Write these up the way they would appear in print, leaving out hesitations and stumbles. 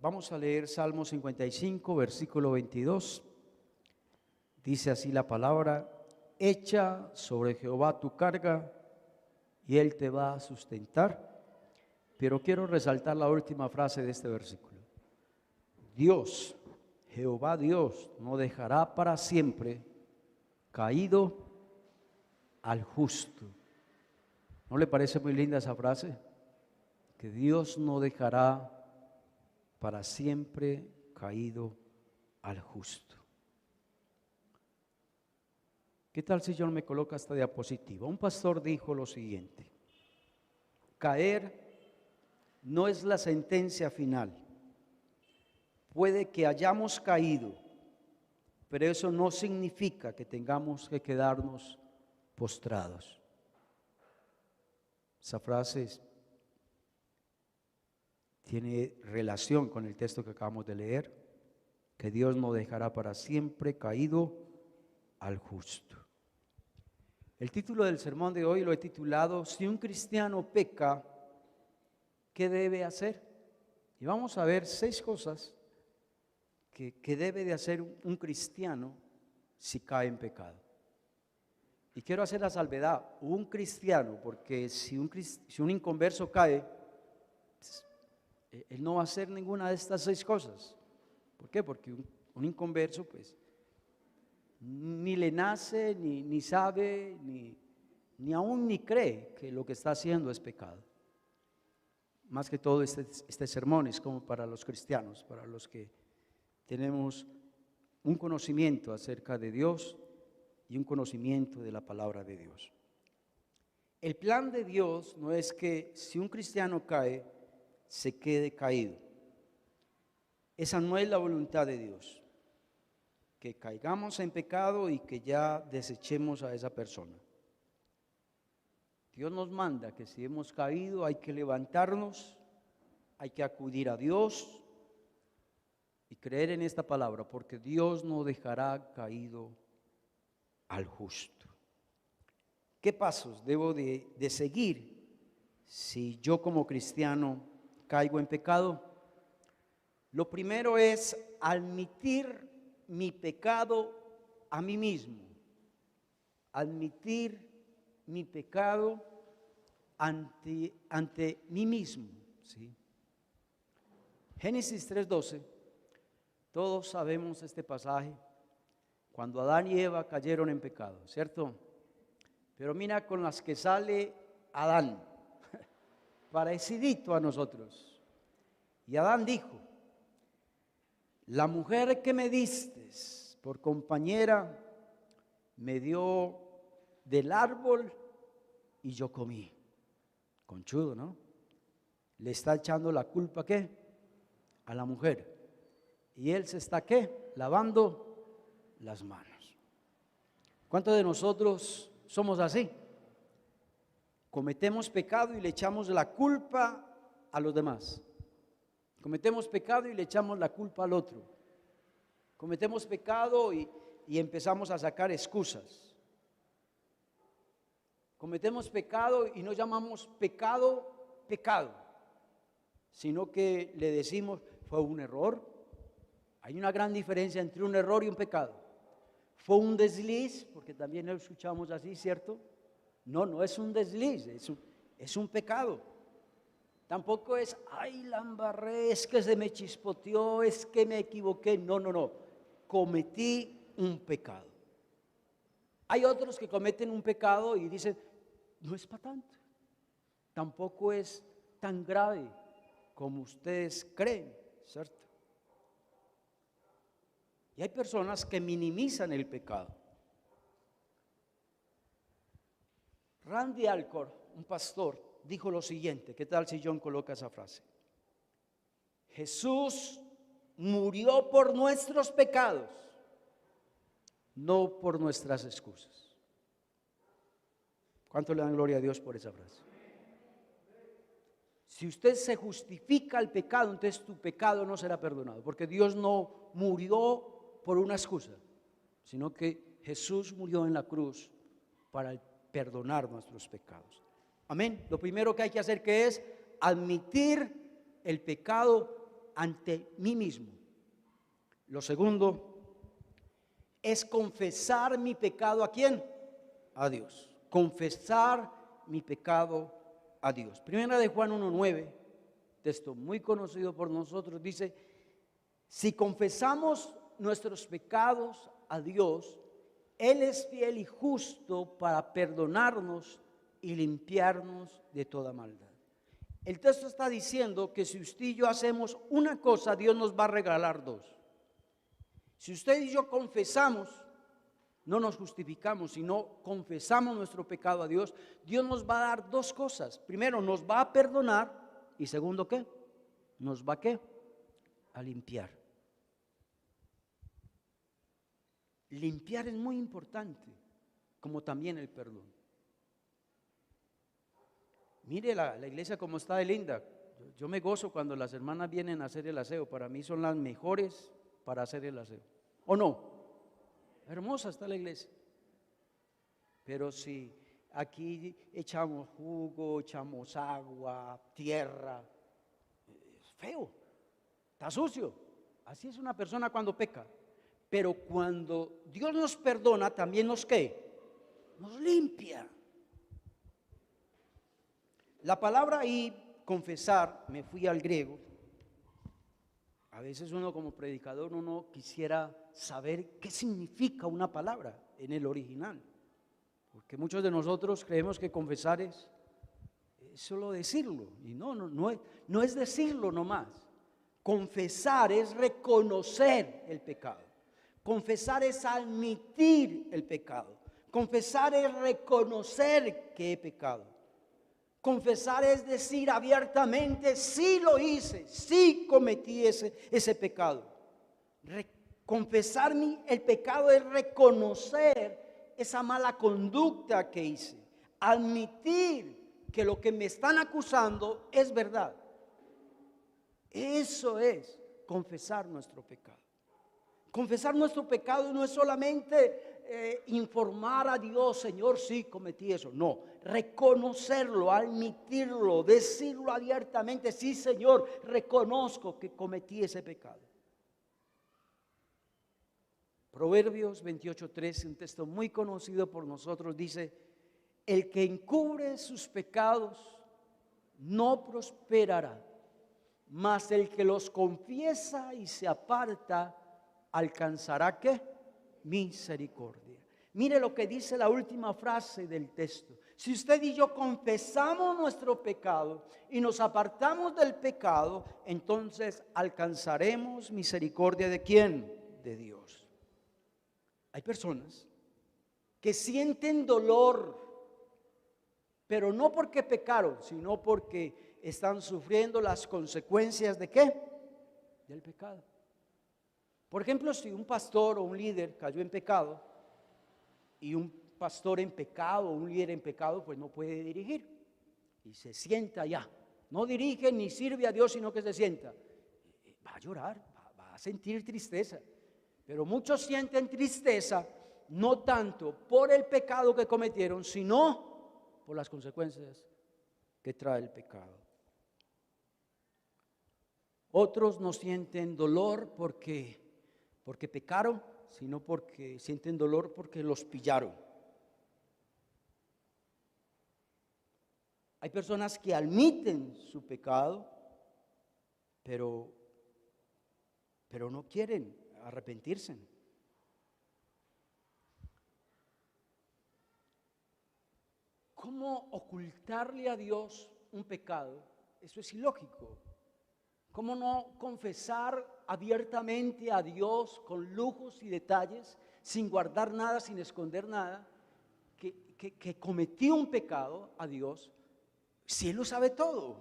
Vamos a leer Salmo 55, versículo 22. Dice así la palabra: echa sobre Jehová tu carga y Él te va a sustentar. Pero quiero resaltar la última frase de este versículo. Dios, Jehová Dios, no dejará para siempre caído al justo. ¿No le parece muy linda esa frase? Que Dios no dejará para siempre caído al justo. ¿Qué tal si yo me coloco esta diapositiva? Un pastor dijo lo siguiente: caer no es la sentencia final. Puede que hayamos caído, pero eso no significa que tengamos que quedarnos postrados. Esa frase tiene relación con el texto que acabamos de leer, que Dios no dejará para siempre caído al justo. El título del sermón de hoy lo he titulado: si un cristiano peca, ¿qué debe hacer? Y vamos a ver 6 cosas que debe de hacer un cristiano si cae en pecado. Y quiero hacer la salvedad: un cristiano, porque si un inconverso cae, pues, él no va a hacer ninguna de estas 6 cosas. ¿Por qué? Porque un inconverso pues ni le nace, ni sabe, ni aún ni cree que lo que está haciendo es pecado. Más que todo este sermón es como para los cristianos, para los que tenemos un conocimiento acerca de Dios y un conocimiento de la palabra de Dios. El plan de Dios no es que si un cristiano cae, se quede caído. Esa no es la voluntad de Dios, que caigamos en pecado y que ya desechemos a esa persona. Dios nos manda que si hemos caído hay que levantarnos, hay que acudir a Dios y creer en esta palabra, porque Dios no dejará caído al justo. ¿Qué pasos debo de seguir si yo como cristiano caigo en pecado? Lo primero es admitir mi pecado a mí mismo. Admitir mi pecado ante mí mismo, ¿sí? Génesis 3:12, todos sabemos este pasaje, cuando Adán y Eva cayeron en pecado, ¿cierto? Pero mira con las que sale Adán, parecidito a nosotros. Y Adán dijo: la mujer que me diste por compañera me dio del árbol y yo comí. Conchudo, ¿no? Le está echando la culpa, ¿qué? A la mujer. Y él se está, ¿qué? Lavando las manos. ¿Cuántos de nosotros somos así? Cometemos pecado y le echamos la culpa a los demás. Cometemos pecado y le echamos la culpa al otro. Cometemos pecado y empezamos a sacar excusas. Cometemos pecado y no llamamos pecado, sino que le decimos: fue un error. Hay una gran diferencia entre un error y un pecado. Fue un desliz, porque también lo escuchamos así, ¿cierto? No es un desliz, es un pecado. Tampoco es: ay, la embarré, es que se me chispoteó, es que me equivoqué. No, cometí un pecado. Hay otros que cometen un pecado y dicen: no es para tanto, tampoco es tan grave como ustedes creen, ¿cierto? Y hay personas que minimizan el pecado. Randy Alcorn, un pastor, dijo lo siguiente. ¿Qué tal si John coloca esa frase? Jesús murió por nuestros pecados, no por nuestras excusas. ¿Cuánto le dan gloria a Dios por esa frase? Si usted se justifica el pecado, entonces tu pecado no será perdonado, porque Dios no murió por una excusa, sino que Jesús murió en la cruz para perdonar nuestros pecados. Amén. Lo primero que hay que hacer, que es admitir el pecado ante mí mismo. Lo segundo es confesar mi pecado. ¿A quién? A Dios. Confesar mi pecado a Dios. Primera de Juan 1:9, texto muy conocido por nosotros, dice: si confesamos nuestros pecados a Dios, Él es fiel y justo para perdonarnos y limpiarnos de toda maldad. El texto está diciendo que si usted y yo hacemos una cosa, Dios nos va a regalar dos. Si usted y yo confesamos, no nos justificamos, sino confesamos nuestro pecado a Dios, Dios nos va a dar dos cosas. Primero, nos va a perdonar, y segundo, ¿qué? Nos va ¿qué? A limpiar. Limpiar es muy importante, como también el perdón. Mire la iglesia como está de linda. Yo me gozo cuando las hermanas vienen a hacer el aseo. Para mí son las mejores para hacer el aseo. ¿O no? Hermosa está la iglesia. Pero si aquí echamos jugo, echamos agua, tierra, es feo, está sucio. Así es una persona cuando peca. Pero cuando Dios nos perdona, también nos ¿qué? Nos limpia. La palabra ahí, confesar, me fui al griego. A veces uno como predicador, uno quisiera saber qué significa una palabra en el original. Porque muchos de nosotros creemos que confesar es solo decirlo. Y no es decirlo nomás. Confesar es reconocer el pecado. Confesar es admitir el pecado. Confesar es reconocer que he pecado. Confesar es decir abiertamente: sí lo hice, sí cometí ese pecado. Confesar el pecado es reconocer esa mala conducta que hice. Admitir que lo que me están acusando es verdad. Eso es confesar nuestro pecado. Confesar nuestro pecado no es solamente informar a Dios: Señor, sí cometí eso. No, reconocerlo, admitirlo, decirlo abiertamente: sí, Señor, reconozco que cometí ese pecado. Proverbios 28:13, un texto muy conocido por nosotros, dice: el que encubre sus pecados no prosperará, mas el que los confiesa y se aparta alcanzará ¿qué? Misericordia. Mire lo que dice la última frase del texto: si usted y yo confesamos nuestro pecado y nos apartamos del pecado, entonces alcanzaremos misericordia. ¿De quién? De Dios. Hay personas que sienten dolor, pero no porque pecaron, sino porque están sufriendo las consecuencias ¿de qué? Del pecado. Por ejemplo, si un pastor o un líder cayó en pecado, y un pastor en pecado o un líder en pecado, pues no puede dirigir y se sienta allá. No dirige ni sirve a Dios, sino que se sienta. Va a llorar, va a sentir tristeza. Pero muchos sienten tristeza no tanto por el pecado que cometieron, sino por las consecuencias que trae el pecado. Otros no sienten dolor porque pecaron, sino porque sienten dolor porque los pillaron. Hay personas que admiten su pecado, pero no quieren arrepentirse. ¿Cómo ocultarle a Dios un pecado? Eso es ilógico. ¿Cómo no confesar abiertamente a Dios con lujos y detalles, sin guardar nada, sin esconder nada, que cometí un pecado a Dios, si Él lo sabe todo?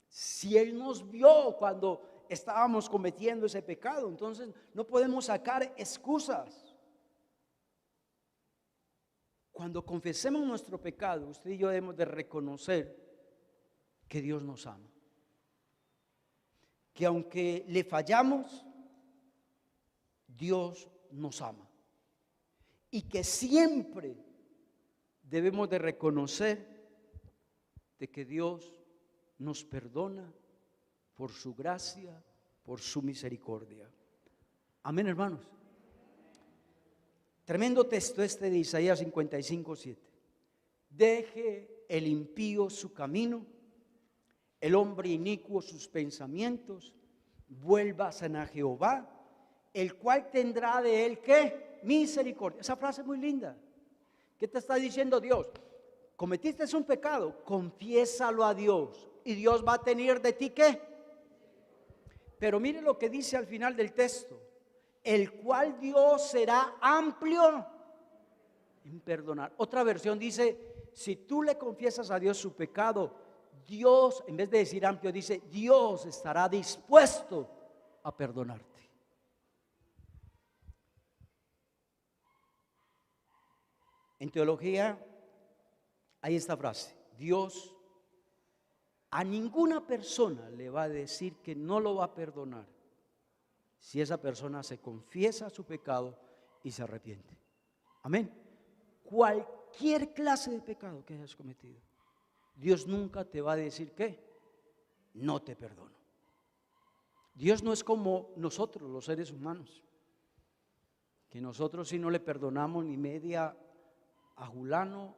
Si Él nos vio cuando estábamos cometiendo ese pecado, entonces no podemos sacar excusas. Cuando confesemos nuestro pecado, usted y yo debemos de reconocer que Dios nos ama. Que aunque le fallamos, Dios nos ama. Y que siempre debemos de reconocer de que Dios nos perdona por su gracia, por su misericordia. Amén, hermanos. Tremendo texto este de Isaías 55:7. Deje el impío su camino, el hombre inicuo sus pensamientos, vuélvase a Jehová, el cual tendrá de él ¿qué? Misericordia. Esa frase es muy linda. ¿Qué te está diciendo Dios? Cometiste un pecado, confiésalo a Dios y Dios va a tener de ti ¿qué? Pero mire lo que dice al final del texto, el cual Dios será amplio en perdonar. Otra versión dice, si tú le confiesas a Dios su pecado, Dios, en vez de decir amplio, dice, Dios estará dispuesto a perdonarte. En teología hay esta frase, Dios a ninguna persona le va a decir que no lo va a perdonar si esa persona se confiesa su pecado y se arrepiente. Amén. Cualquier clase de pecado que hayas cometido, Dios nunca te va a decir que no te perdono. Dios no es como nosotros los seres humanos, que nosotros si no le perdonamos ni media a Julano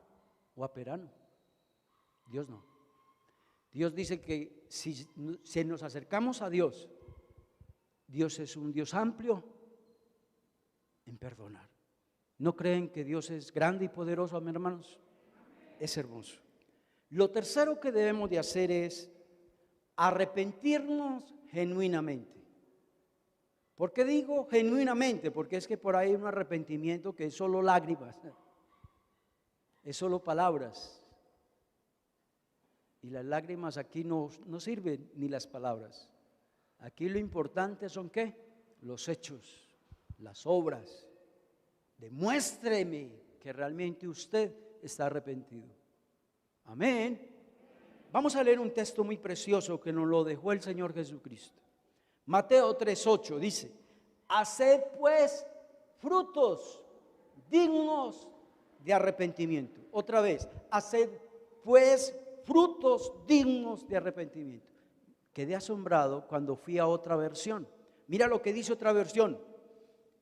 o a Perano. Dios no. Dios dice que si nos acercamos a Dios, Dios es un Dios amplio en perdonar. ¿No creen que Dios es grande y poderoso, mis hermanos? Es hermoso. Lo tercero que debemos de hacer es arrepentirnos genuinamente. ¿Por qué digo genuinamente? Porque es que por ahí hay un arrepentimiento que es solo lágrimas, es solo palabras. Y las lágrimas aquí no sirven ni las palabras. Aquí lo importante son ¿qué? Los hechos, las obras. Demuéstreme que realmente usted está arrepentido. Amén. Vamos a leer un texto muy precioso que nos lo dejó el Señor Jesucristo. Mateo 3:8 dice, haced pues frutos dignos de arrepentimiento. Otra vez, haced pues frutos dignos de arrepentimiento. Quedé asombrado cuando fui a otra versión. Mira lo que dice otra versión.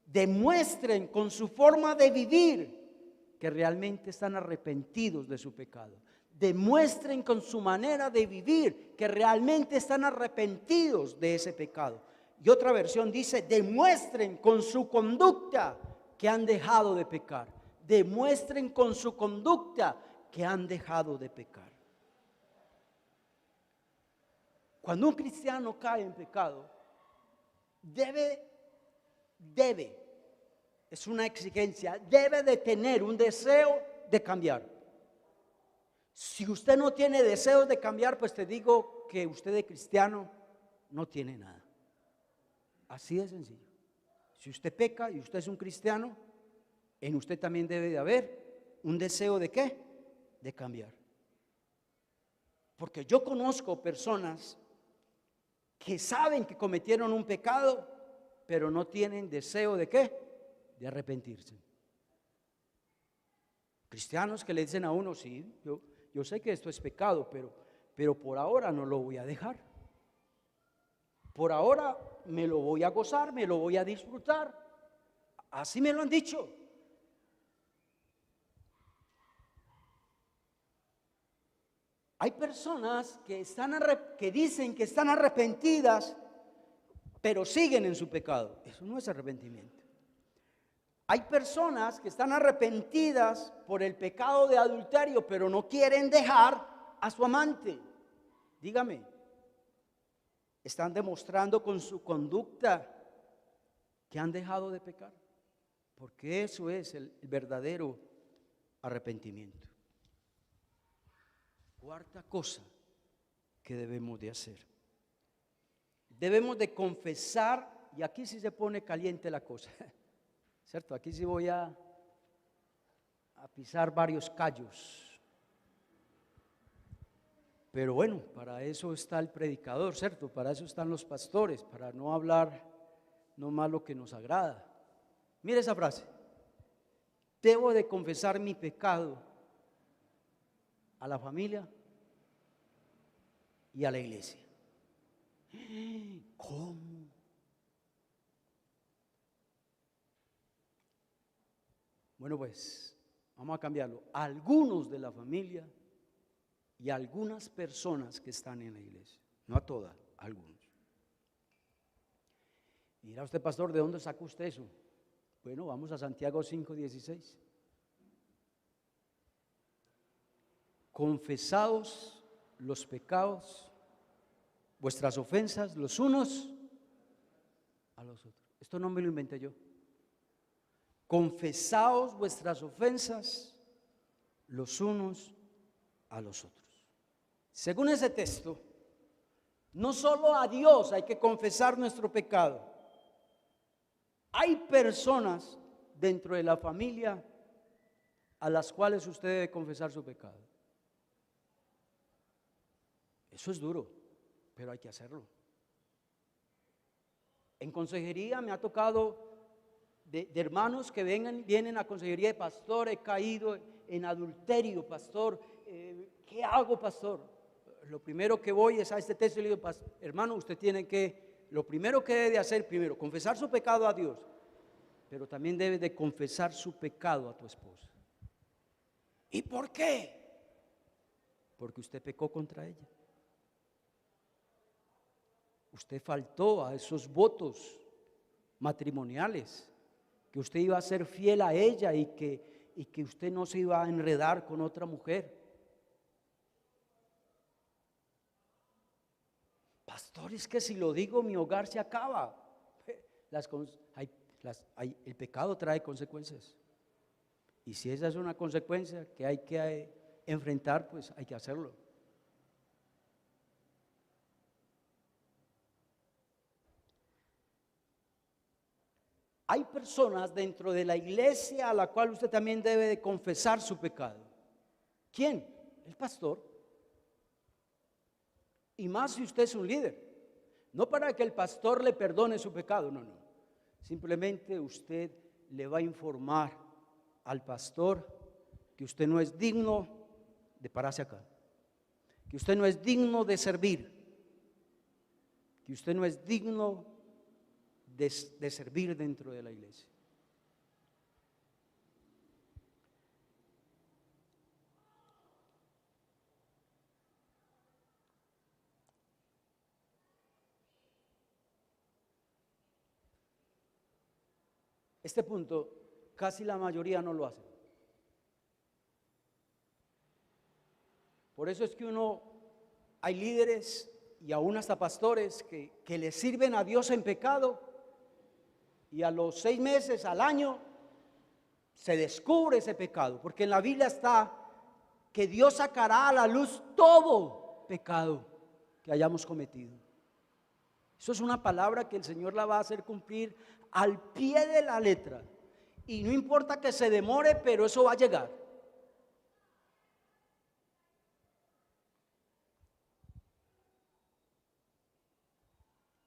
Demuestren con su forma de vivir que realmente están arrepentidos de su pecado. Demuestren con su manera de vivir que realmente están arrepentidos de ese pecado. Y otra versión dice, demuestren con su conducta que han dejado de pecar. Demuestren con su conducta que han dejado de pecar. Cuando un cristiano cae en pecado, es una exigencia, debe de tener un deseo de cambiar. Si usted no tiene deseos de cambiar, pues te digo que usted de cristiano no tiene nada. Así de sencillo. Si usted peca y usted es un cristiano, en usted también debe de haber un deseo de ¿qué? De cambiar. Porque yo conozco personas que saben que cometieron un pecado, pero no tienen deseo de ¿qué? De arrepentirse. Cristianos que le dicen a uno, sí, yo sé que esto es pecado, pero por ahora no lo voy a dejar. Por ahora me lo voy a gozar, me lo voy a disfrutar. Así me lo han dicho. Hay personas que dicen que están arrepentidas, pero siguen en su pecado. Eso no es arrepentimiento. Hay personas que están arrepentidas por el pecado de adulterio, pero no quieren dejar a su amante. Dígame, ¿están demostrando con su conducta que han dejado de pecar? Porque eso es el verdadero arrepentimiento. Cuarta cosa que debemos de hacer. Debemos de confesar, y aquí sí se pone caliente la cosa, ¿cierto? Aquí sí voy a pisar varios callos. Pero bueno, para eso está el predicador, ¿cierto? Para eso están los pastores, para no hablar nomás lo que nos agrada. Mire esa frase. Debo de confesar mi pecado a la familia y a la iglesia. ¿Cómo? Bueno, pues vamos a cambiarlo. Algunos de la familia y algunas personas que están en la iglesia, no a todas, algunos. Mira usted, pastor, ¿de dónde sacó usted eso? Bueno, vamos a Santiago 5:16. Confesaos los pecados, vuestras ofensas, los unos a los otros. Esto no me lo inventé yo. Confesaos vuestras ofensas los unos a los otros. Según ese texto, no solo a Dios hay que confesar nuestro pecado. Hay personas dentro de la familia a las cuales usted debe confesar su pecado. Eso es duro, pero hay que hacerlo. En consejería me ha tocado de hermanos que vienen a consejería de pastor, he caído en adulterio, pastor, ¿qué hago, pastor? Lo primero que voy es a este texto y le digo, hermano, usted tiene que, lo primero que debe de hacer, primero, confesar su pecado a Dios, pero también debe de confesar su pecado a tu esposa. ¿Y por qué? Porque usted pecó contra ella. Usted faltó a esos votos matrimoniales, que usted iba a ser fiel a ella y que usted no se iba a enredar con otra mujer. Pastor, es que si lo digo mi hogar se acaba. El pecado trae consecuencias. Y si esa es una consecuencia que hay que enfrentar, pues hay que hacerlo. Hay personas dentro de la iglesia a la cual usted también debe de confesar su pecado. ¿Quién? El pastor. Y más si usted es un líder. No para que el pastor le perdone su pecado, no. Simplemente usted le va a informar al pastor que usted no es digno de pararse acá, que usted no es digno de servir, que usted no es digno de servir dentro de la iglesia. Este punto casi la mayoría no lo hace. Por eso es que hay líderes y aún hasta pastores que le sirven a Dios en pecado y a los 6 meses, al año, se descubre ese pecado, porque en la Biblia está que Dios sacará a la luz todo pecado que hayamos cometido. Eso es una palabra que el Señor la va a hacer cumplir al pie de la letra, y no importa que se demore, pero eso va a llegar.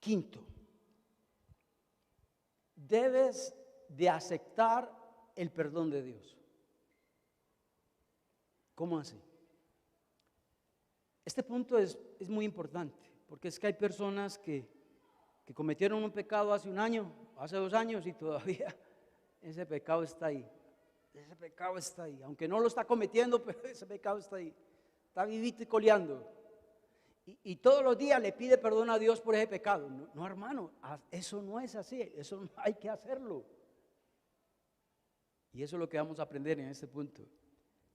Quinto, debes de aceptar el perdón de Dios. ¿Cómo así? Este punto es muy importante, porque es que hay personas que cometieron un pecado hace un año, hace 2 años, y todavía ese pecado está ahí. Ese pecado está ahí, aunque no lo está cometiendo, pero ese pecado está ahí. Está vivito y coleando. Y todos los días le pide perdón a Dios por ese pecado. No, hermano, eso no es así, eso no hay que hacerlo. Y eso es lo que vamos a aprender en este punto.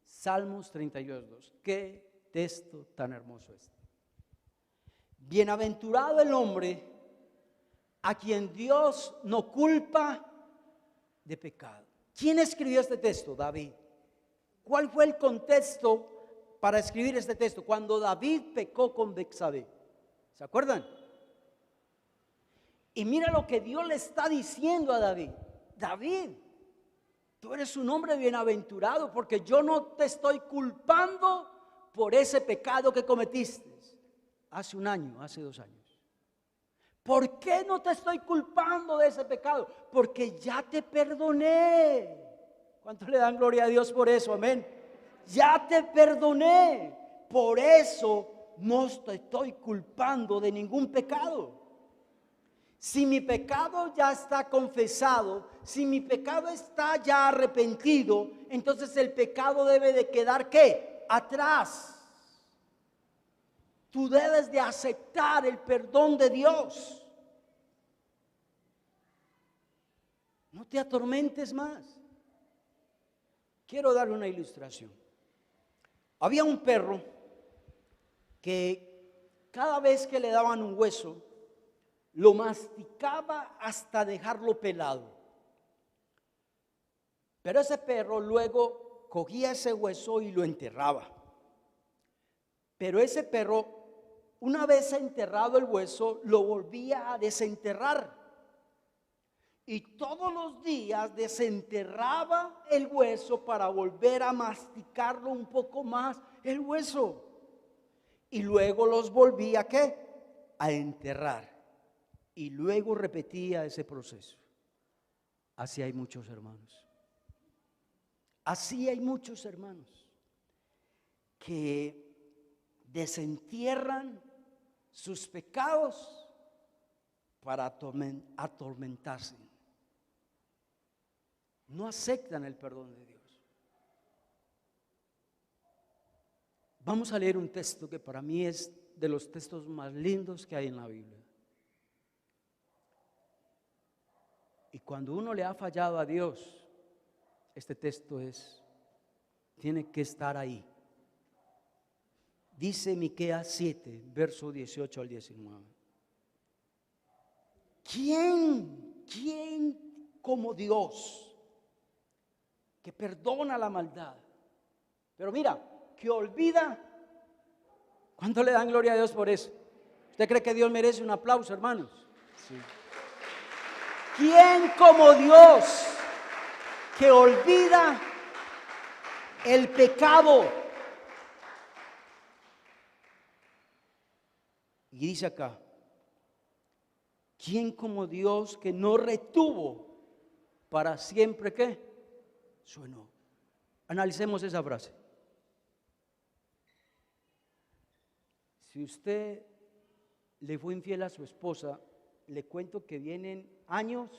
Salmos 32:2. Qué texto tan hermoso este. Bienaventurado el hombre a quien Dios no culpa de pecado. ¿Quién escribió este texto? David. ¿Cuál fue el contexto para escribir este texto? Cuando David pecó con Betsabé. ¿Se acuerdan? Y mira lo que Dios le está diciendo a David. David, tú eres un hombre bienaventurado porque yo no te estoy culpando por ese pecado que cometiste hace 1 año, hace 2 años. ¿Por qué no te estoy culpando de ese pecado? Porque ya te perdoné. ¿Cuántos le dan gloria a Dios por eso? Amén. Ya te perdoné. Por eso no te estoy culpando de ningún pecado. Si mi pecado ya está confesado, si mi pecado está ya arrepentido, entonces el pecado debe de quedar ¿qué? Atrás. Tú debes de aceptar el perdón de Dios. No te atormentes más. Quiero dar una ilustración. Había un perro que cada vez que le daban un hueso, lo masticaba hasta dejarlo pelado. Pero ese perro luego cogía ese hueso y lo enterraba. Pero ese perro, una vez enterrado el hueso, lo volvía a desenterrar. Y todos los días desenterraba el hueso para volver a masticarlo un poco más el hueso. Y luego los volvía ¿qué? A enterrar. Y luego repetía ese proceso. Así hay muchos hermanos. Así hay muchos hermanos que desentierran sus pecados para atormentarse. No aceptan el perdón de Dios. Vamos a leer un texto que para mí es de los textos más lindos que hay en la Biblia. Y cuando uno le ha fallado a Dios, este texto tiene que estar ahí. Dice Miqueas 7, verso 18 al 19. ¿Quién como Dios que perdona la maldad? Pero mira, que olvida. ¿Cuánto le dan gloria a Dios por eso? ¿Usted cree que Dios merece un aplauso, hermanos? Sí. ¿Quién como Dios que olvida el pecado? Y dice acá, ¿quién como Dios que no retuvo para siempre qué? Su enojo. Analicemos esa frase. Si usted le fue infiel a su esposa, le cuento que vienen años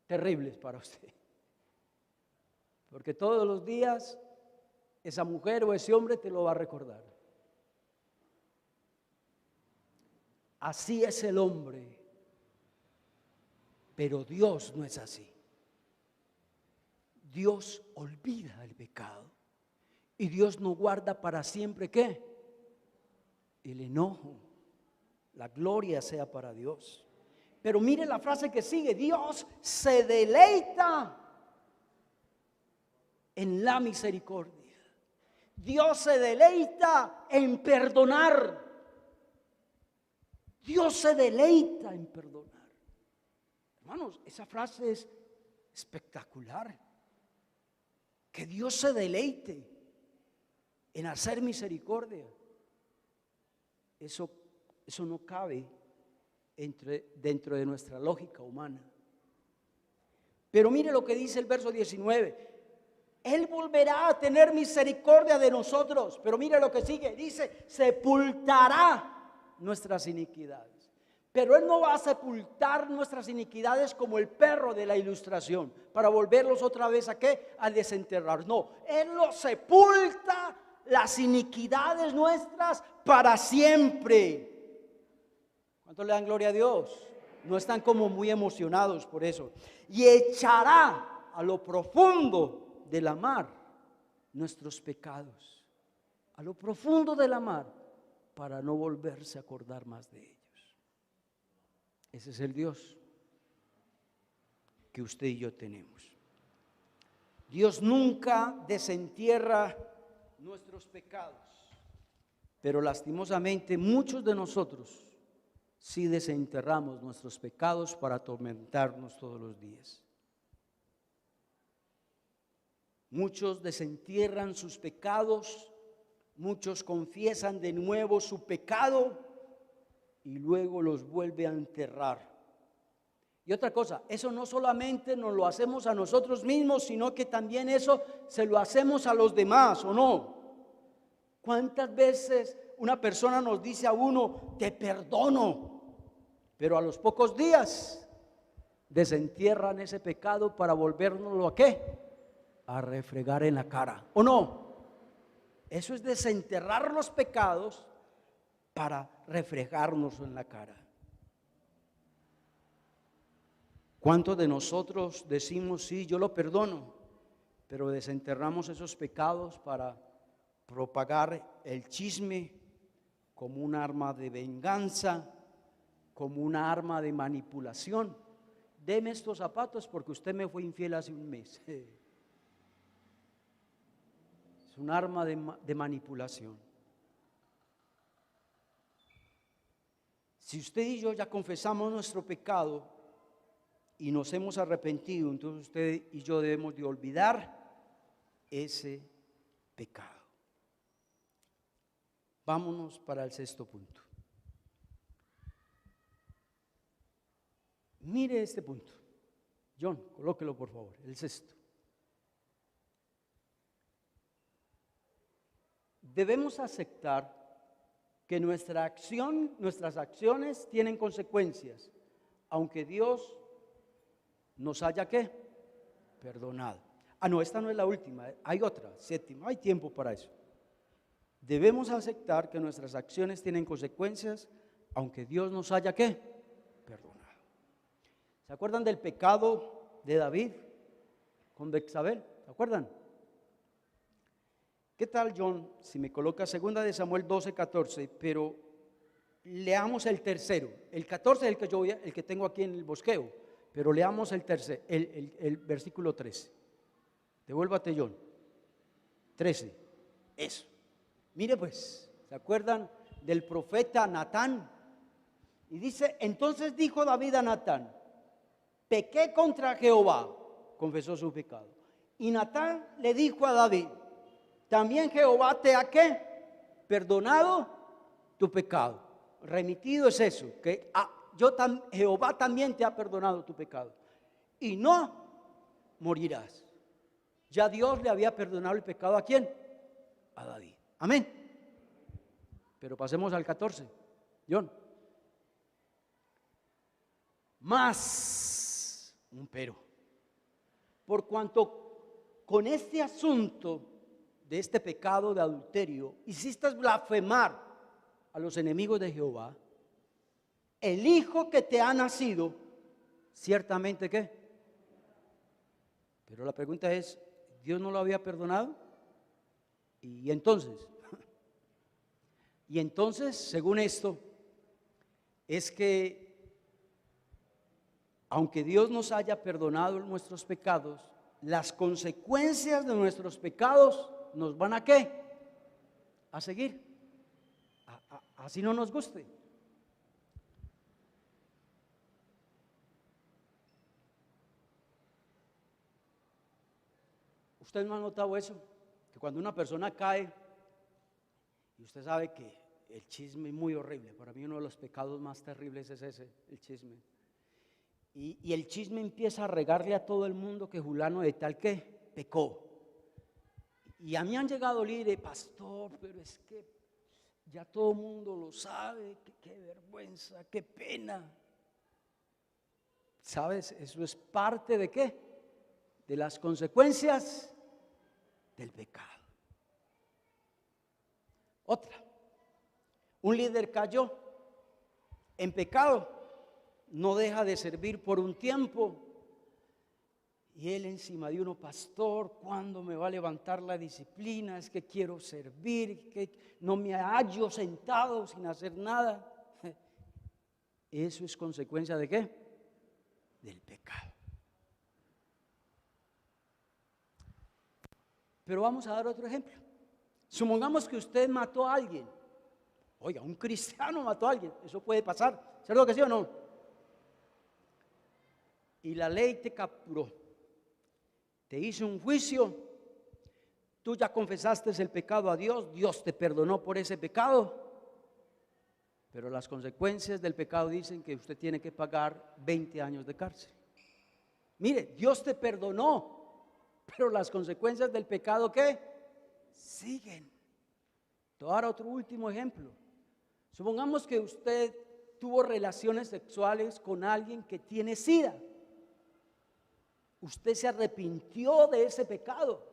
terribles para usted. Porque todos los días esa mujer o ese hombre te lo va a recordar. Así es el hombre, pero Dios no es así. Dios olvida el pecado y Dios no guarda para siempre ¿qué? El enojo. La gloria sea para Dios. Pero mire la frase que sigue: Dios se deleita en la misericordia. Dios se deleita en perdonar. Dios se deleita en perdonar. Hermanos, esa frase es espectacular. Que Dios se deleite en hacer misericordia. Eso no cabe dentro de nuestra lógica humana. Pero mire lo que dice el verso 19. Él volverá a tener misericordia de nosotros. Pero mire lo que sigue. Dice, sepultará nuestras iniquidades. Pero Él no va a sepultar nuestras iniquidades como el perro de la ilustración, para volverlos otra vez ¿a qué? A desenterrar. No, Él los sepulta las iniquidades nuestras para siempre. ¿Cuánto le dan gloria a Dios? No están como muy emocionados por eso. Y echará a lo profundo de la mar nuestros pecados. A lo profundo de la mar, para no volverse a acordar más de ellos. Ese es el Dios que usted y yo tenemos. Dios nunca desentierra nuestros pecados, pero lastimosamente muchos de nosotros sí desenterramos nuestros pecados para atormentarnos todos los días. Muchos desentierran sus pecados, muchos confiesan de nuevo su pecado y luego los vuelve a enterrar. Y otra cosa, eso no solamente nos lo hacemos a nosotros mismos, sino que también eso se lo hacemos a los demás, ¿o no? ¿Cuántas veces una persona nos dice a uno, te perdono, pero a los pocos días desentierran ese pecado para volvérnoslo ¿a qué? A refregar en la cara, ¿o no? Eso es desenterrar los pecados para refregarnos en la cara. ¿Cuántos de nosotros decimos, sí, yo lo perdono, pero desenterramos esos pecados para propagar el chisme como un arma de venganza, como una arma de manipulación? Deme estos zapatos porque usted me fue infiel hace un mes. Es un arma de manipulación. Si usted y yo ya confesamos nuestro pecado y nos hemos arrepentido, entonces usted y yo debemos de olvidar ese pecado. Vámonos para el sexto punto. Mire este punto. John, colóquelo por favor, el sexto. Debemos aceptar que nuestras acciones tienen consecuencias, aunque Dios nos haya ¿qué? Perdonado. No, esta no es la última, hay otra, séptima, hay tiempo para eso. Debemos aceptar que nuestras acciones tienen consecuencias, aunque Dios nos haya ¿qué? Perdonado. ¿Se acuerdan del pecado de David con Betsabé? ¿Se acuerdan? ¿Qué tal, John, si me coloca 2 de Samuel 12:14, pero leamos el tercero? El 14 es el que tengo aquí en el bosqueo, pero leamos el tercero, el versículo 13. Devuélvate, John. 13. Eso. Mire pues, ¿se acuerdan del profeta Natán? Y dice, entonces dijo David a Natán, pequé contra Jehová, confesó su pecado. Y Natán le dijo a David, también Jehová te ha ¿qué? Perdonado tu pecado. Remitido es eso, que Jehová también te ha perdonado tu pecado. Y no morirás. Ya Dios le había perdonado el pecado ¿a quién? A David. Amén. Pero pasemos al 14, John. Más un pero. Por cuanto con este asunto de este pecado de adulterio hiciste blasfemar a los enemigos de Jehová, el hijo que te ha nacido, ciertamente ¿qué? Pero la pregunta es, ¿Dios no lo había perdonado? Y entonces, según esto, es que aunque Dios nos haya perdonado nuestros pecados, las consecuencias de nuestros pecados nos van a ¿qué? A seguir. Así no nos guste. ¿Usted no ha notado eso? Que cuando una persona cae, y usted sabe que el chisme es muy horrible, para mí uno de los pecados más terribles es ese, el chisme. Y el chisme empieza a regarle a todo el mundo que fulano de tal que pecó. Y a mí han llegado líderes, pastor, pero es que ya todo el mundo lo sabe, qué vergüenza, qué pena. ¿Sabes? Eso es parte de ¿qué? De las consecuencias del pecado. Otra, un líder cayó en pecado, no deja de servir por un tiempo y él encima de uno, pastor, ¿cuándo me va a levantar la disciplina? Es que quiero servir, que no me hallo sentado sin hacer nada. Eso es consecuencia ¿de qué? Del pecado. Pero vamos a dar otro ejemplo. Supongamos que usted mató a alguien. Oiga, un cristiano mató a alguien. Eso puede pasar. ¿Cierto que sí o no? Y la ley te capturó. Te hizo un juicio. Tú ya confesaste el pecado a Dios. Dios te perdonó por ese pecado. Pero las consecuencias del pecado dicen que usted tiene que pagar 20 años de cárcel. Mire, Dios te perdonó. Pero las consecuencias del pecado ¿qué? Siguen. Te voy a dar otro último ejemplo. Supongamos que usted tuvo relaciones sexuales con alguien que tiene SIDA. Usted se arrepintió de ese pecado,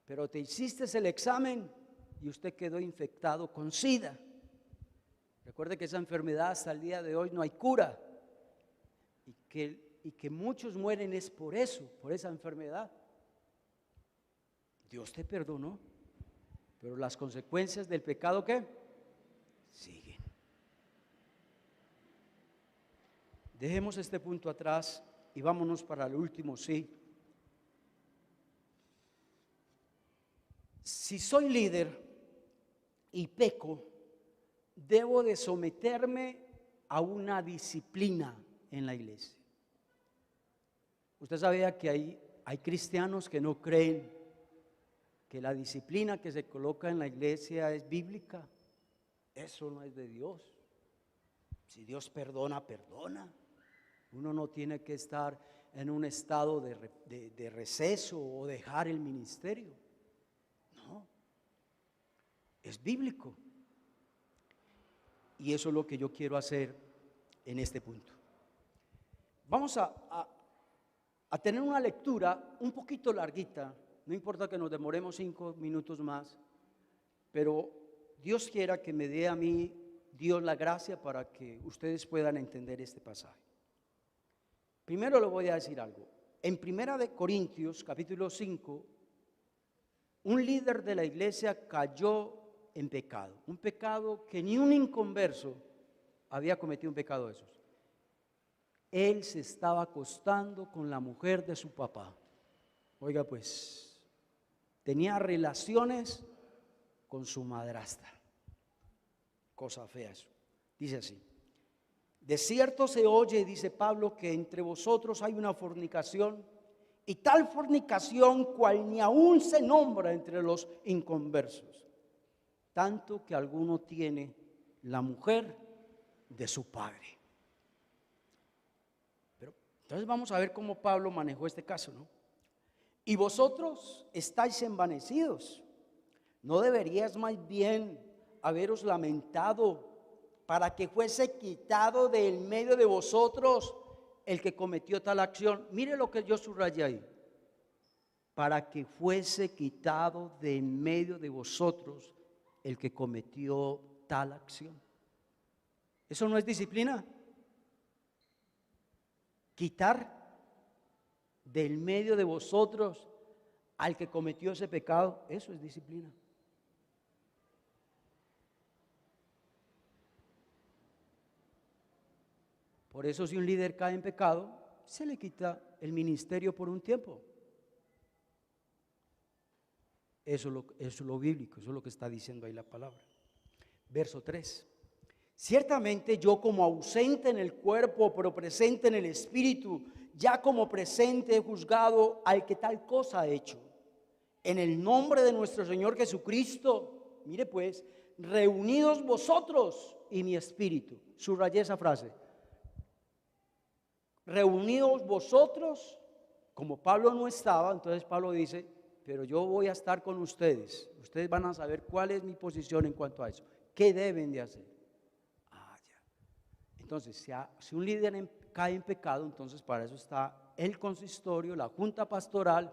pero te hiciste el examen y usted quedó infectado con SIDA. Recuerde que esa enfermedad hasta el día de hoy no hay cura y que muchos mueren es por eso, por esa enfermedad. Dios te perdonó, pero las consecuencias del pecado, ¿qué? Siguen. Dejemos este punto atrás y vámonos para el último sí. Si soy líder y peco, debo de someterme a una disciplina en la iglesia. Usted sabía que hay cristianos que no creen que la disciplina que se coloca en la iglesia es bíblica. Eso no es de Dios. Si Dios perdona, perdona. Uno no tiene que estar en un estado de receso o dejar el ministerio. No, es bíblico. Y eso es lo que yo quiero hacer en este punto. Vamos a tener una lectura un poquito larguita. No importa que nos demoremos 5 minutos más, pero Dios quiera que me dé a mí Dios la gracia para que ustedes puedan entender este pasaje. Primero le voy a decir algo. En 1 Corintios capítulo 5, un líder de la iglesia cayó en pecado. Un pecado que ni un inconverso había cometido, un pecado de esos. Él se estaba acostando con la mujer de su papá. Oiga pues, tenía relaciones con su madrastra. Cosa fea eso. Dice así: de cierto se oye, dice Pablo, que entre vosotros hay una fornicación, y tal fornicación cual ni aún se nombra entre los inconversos, tanto que alguno tiene la mujer de su padre. Pero entonces vamos a ver cómo Pablo manejó este caso, ¿no? Y vosotros estáis envanecidos. ¿No deberíais más bien haberos lamentado para que fuese quitado de en medio de vosotros el que cometió tal acción? Mire lo que yo subrayé ahí: para que fuese quitado de en medio de vosotros el que cometió tal acción. ¿Eso no es disciplina? Quitar del medio de vosotros al que cometió ese pecado, eso es disciplina. Por eso, si un líder cae en pecado, se le quita el ministerio por un tiempo. Eso es lo bíblico, eso es lo que está diciendo ahí la palabra. Verso 3. Ciertamente yo, como ausente en el cuerpo, pero presente en el espíritu, ya como presente he juzgado al que tal cosa ha hecho. En el nombre de nuestro Señor Jesucristo, mire pues, reunidos vosotros y mi espíritu. Subrayé esa frase. Reunidos vosotros, como Pablo no estaba, entonces Pablo dice: pero yo voy a estar con ustedes. Ustedes van a saber cuál es mi posición en cuanto a eso. ¿Qué deben de hacer? Entonces, si un líder cae en pecado, entonces para eso está el consistorio, la junta pastoral,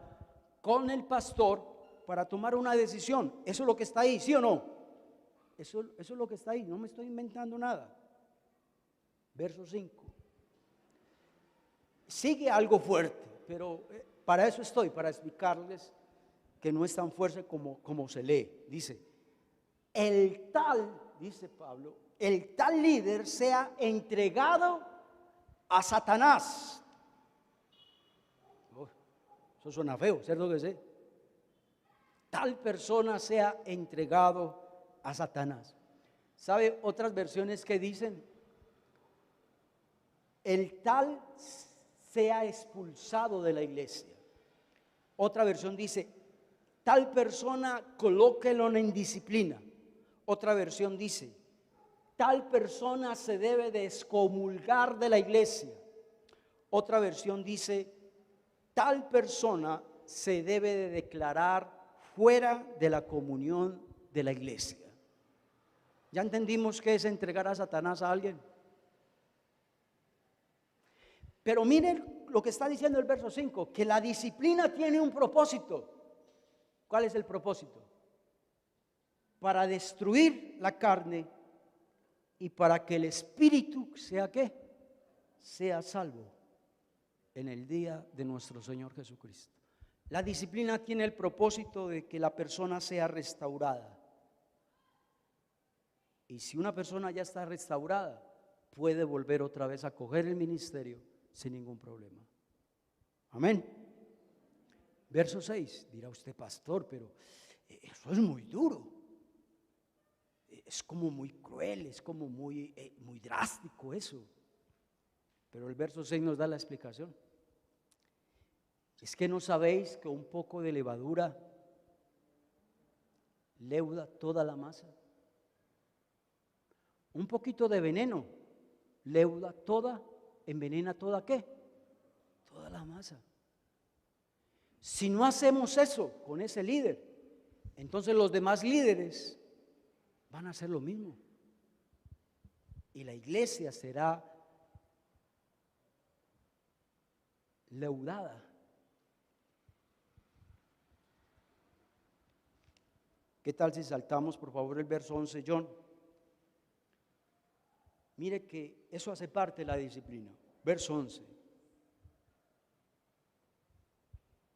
con el pastor, para tomar una decisión. Eso es lo que está ahí, ¿sí o no? Eso es lo que está ahí, no me estoy inventando nada. Verso 5. Sigue algo fuerte, pero para eso estoy, para explicarles que no es tan fuerte como se lee. Dice: el tal, dice Pablo, el tal líder sea entregado a Satanás. Eso suena feo, ¿cierto que sí? Tal persona sea entregado a Satanás. ¿Sabe otras versiones que dicen? El tal sea expulsado de la iglesia. Otra versión dice: tal persona colóquelo en disciplina. Otra versión dice: tal persona se debe de excomulgar de la iglesia. Otra versión dice: tal persona se debe de declarar fuera de la comunión de de la iglesia. ¿Ya entendimos qué es entregar a Satanás a alguien? Pero miren lo que está diciendo el verso 5, que la disciplina tiene un propósito. ¿Cuál es el propósito? Para destruir la carne y para que el espíritu sea ¿qué? Sea salvo en el día de nuestro Señor Jesucristo. La disciplina tiene el propósito de que la persona sea restaurada. Y si una persona ya está restaurada, puede volver otra vez a coger el ministerio sin ningún problema. Amén. Verso 6, dirá usted, pastor, pero eso es muy duro. Es como muy cruel, es como muy drástico eso. Pero el verso 6 nos da la explicación. ¿Es que no sabéis que un poco de levadura leuda toda la masa? Un poquito de veneno leuda toda, envenena toda ¿qué? Toda la masa. Si no hacemos eso con ese líder, entonces los demás líderes van a hacer lo mismo. Y la iglesia será leudada. ¿Qué tal si saltamos por favor el verso 11, John? Mire que eso hace parte de la disciplina. Verso 11.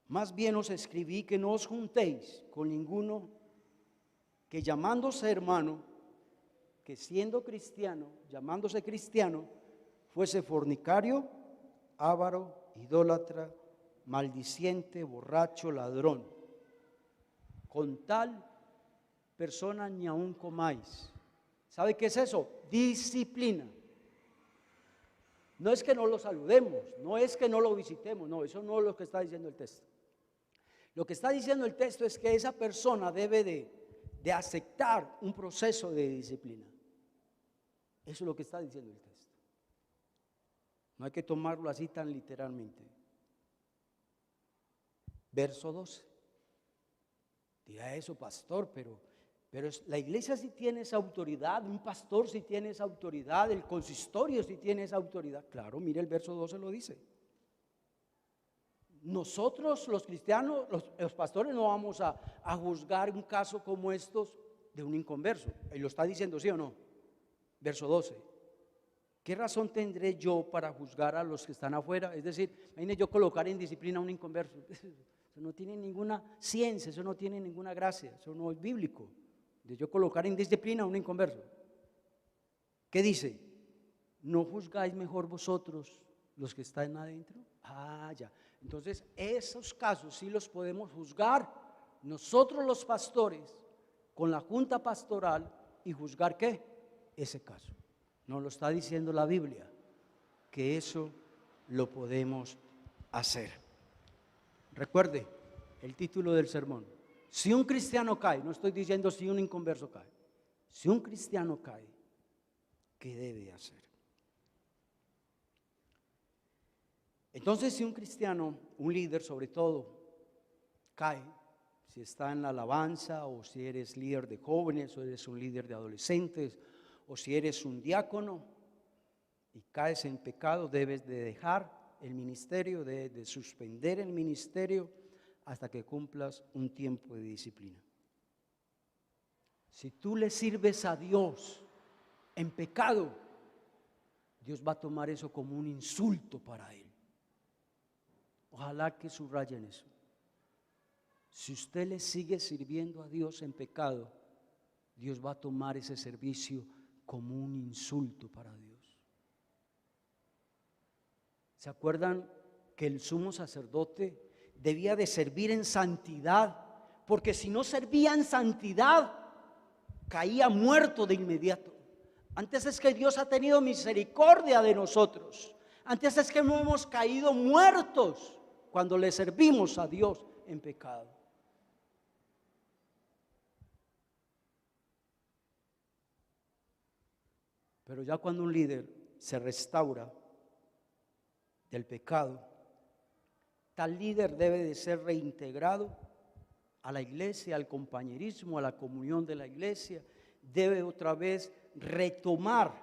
Más bien os escribí que no os juntéis con ninguno que llamándose hermano, que siendo cristiano, llamándose cristiano, fuese fornicario, avaro, idólatra, maldiciente, borracho, ladrón. Con tal persona ni aun comáis. ¿Sabe qué es eso? Disciplina. No es que no lo saludemos, no es que no lo visitemos, no, eso no es lo que está diciendo el texto. Lo que está diciendo el texto es que esa persona debe de aceptar un proceso de disciplina. Eso es lo que está diciendo el texto. No hay que tomarlo así tan literalmente. Verso 12. Dirá eso, pastor, pero la iglesia sí tiene esa autoridad, un pastor sí tiene esa autoridad, el consistorio sí tiene esa autoridad. Claro, mire el verso 12 lo dice. Nosotros los cristianos, los pastores no vamos a juzgar un caso como estos de un inconverso. Y lo está diciendo, ¿sí o no? Verso 12. ¿Qué razón tendré yo para juzgar a los que están afuera? Es decir, imagínese yo colocar en disciplina a un inconverso. Eso no tiene ninguna ciencia, eso no tiene ninguna gracia, eso no es bíblico. De yo colocar en disciplina a un inconverso. ¿Qué dice? ¿No juzgáis mejor vosotros los que están adentro? Ah, ya. Entonces, esos casos sí los podemos juzgar nosotros los pastores con la junta pastoral y juzgar ¿qué? Ese caso. Nos lo está diciendo la Biblia, que eso lo podemos hacer. Recuerde el título del sermón. Si un cristiano cae, no estoy diciendo si un inconverso cae, si un cristiano cae, ¿qué debe hacer? Entonces, si un cristiano, un líder sobre todo, cae, si está en la alabanza o si eres líder de jóvenes o eres un líder de adolescentes o si eres un diácono y caes en pecado, debes de dejar el ministerio, de suspender el ministerio hasta que cumplas un tiempo de disciplina. Si tú le sirves a Dios en pecado, Dios va a tomar eso como un insulto para Él. Ojalá que subrayen eso. Si usted le sigue sirviendo a Dios en pecado, Dios va a tomar ese servicio como un insulto para Dios. ¿Se acuerdan que el sumo sacerdote debía de servir en santidad? Porque si no servía en santidad, caía muerto de inmediato. Antes es que Dios ha tenido misericordia de nosotros. Antes es que no hemos caído muertos cuando le servimos a Dios en pecado. Pero ya cuando un líder se restaura del pecado, tal líder debe de ser reintegrado a la iglesia, al compañerismo, a la comunión de la iglesia, debe otra vez retomar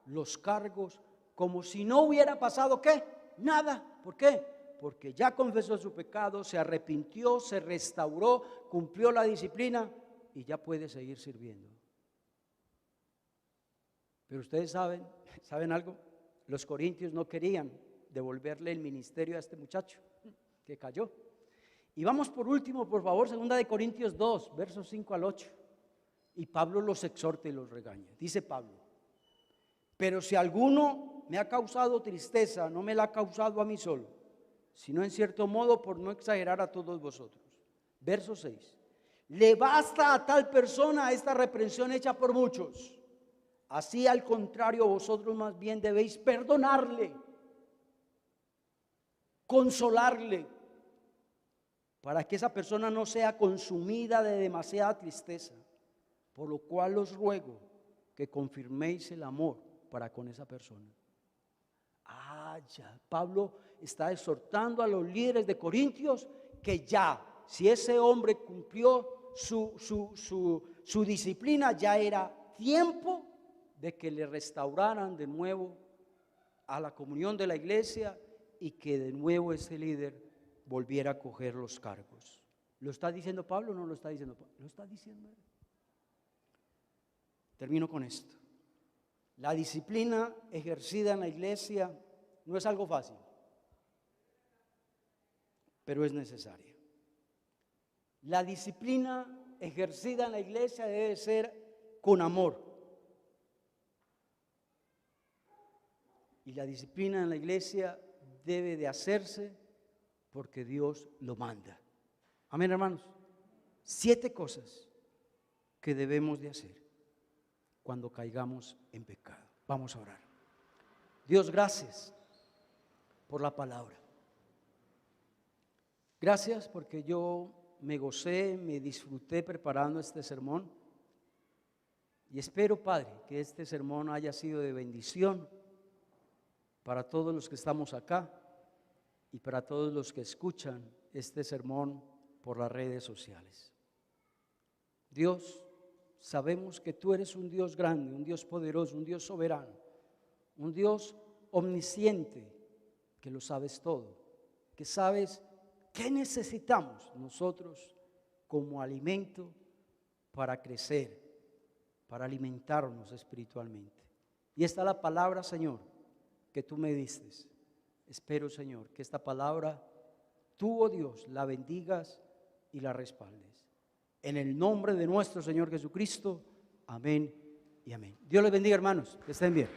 los cargos como si no hubiera pasado ¿qué? Nada. ¿Por qué? Porque ya confesó su pecado, se arrepintió, se restauró, cumplió la disciplina y ya puede seguir sirviendo. Pero ustedes ¿saben algo? Los corintios no querían devolverle el ministerio a este muchacho que cayó. Y vamos por último, por favor, 2 Corintios 2, versos 5 al 8. Y Pablo los exhorta y los regaña. Dice Pablo: pero si alguno me ha causado tristeza, no me la ha causado a mí solo, sino en cierto modo, por no exagerar, a todos vosotros. Verso 6. Le basta a tal persona esta reprensión hecha por muchos. Así, al contrario, vosotros más bien debéis perdonarle, consolarle, para que esa persona no sea consumida de demasiada tristeza. Por lo cual os ruego que confirméis el amor para con esa persona. Ya, Pablo está exhortando a los líderes de Corintios que ya, si ese hombre cumplió su disciplina, ya era tiempo de que le restauraran de nuevo a la comunión de la iglesia y que de nuevo ese líder volviera a coger los cargos. ¿Lo está diciendo Pablo o no lo está diciendo Pablo? Lo está diciendo él. Termino con esto. La disciplina ejercida en la iglesia no es algo fácil, pero es necesaria. La disciplina ejercida en la iglesia debe ser con amor. Y la disciplina en la iglesia debe de hacerse porque Dios lo manda. Amén, hermanos. 7 cosas que debemos de hacer cuando caigamos en pecado. Vamos a orar. Dios, gracias por la palabra. Gracias porque yo me gocé, me disfruté preparando este sermón. Y espero, Padre, que este sermón haya sido de bendición para todos los que estamos acá y para todos los que escuchan este sermón por las redes sociales. Dios, sabemos que tú eres un Dios grande, un Dios poderoso, un Dios soberano, un Dios omnisciente, que lo sabes todo, que sabes qué necesitamos nosotros como alimento para crecer, para alimentarnos espiritualmente. Y esta es la palabra, Señor, que tú me diste. Espero, Señor, que esta palabra tú, oh Dios, la bendigas y la respaldes. En el nombre de nuestro Señor Jesucristo, amén y amén. Dios les bendiga, hermanos, que estén bien.